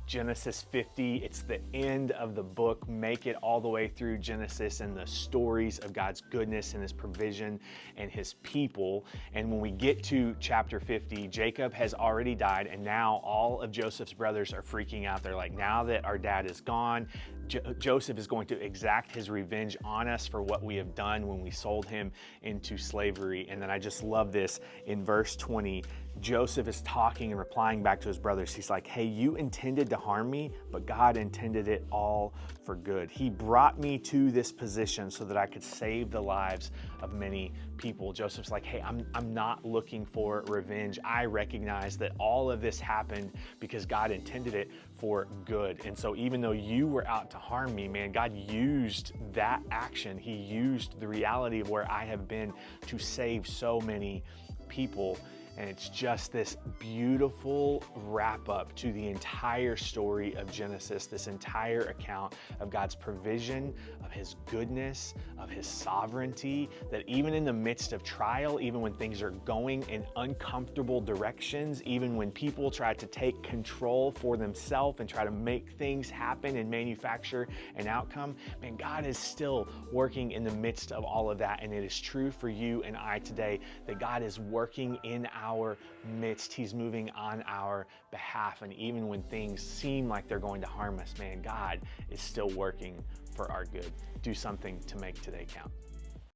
Genesis 50. It's the end of the book. Make it all the way through Genesis and the stories of God's goodness and his provision and his people. And when we get to chapter 50, Jacob has already died, and now all of Joseph's brothers are freaking out. They're like, now that our dad is gone, Joseph is going to exact his revenge on us for what we have done when we sold him into slavery. And then I just love this in verse 20. Joseph is talking and replying back to his brothers. He's like, hey, you intended to harm me, but God intended it all for good. He brought me to this position so that I could save the lives of many people. Joseph's like, hey, I'm not looking for revenge. I recognize that all of this happened because God intended it for good. And so even though you were out to harm me, man, God used that action. He used the reality of where I have been to save so many people. And it's just this beautiful wrap up to the entire story of Genesis, this entire account of God's provision, of his goodness, of his sovereignty, that even in the midst of trial, even when things are going in uncomfortable directions, even when people try to take control for themselves and try to make things happen and manufacture an outcome, man, God is still working in the midst of all of that. And it is true for you and I today that God is working in our midst. He's moving on our behalf. And even when things seem like they're going to harm us, man, God is still working for our good. Do something to make today count.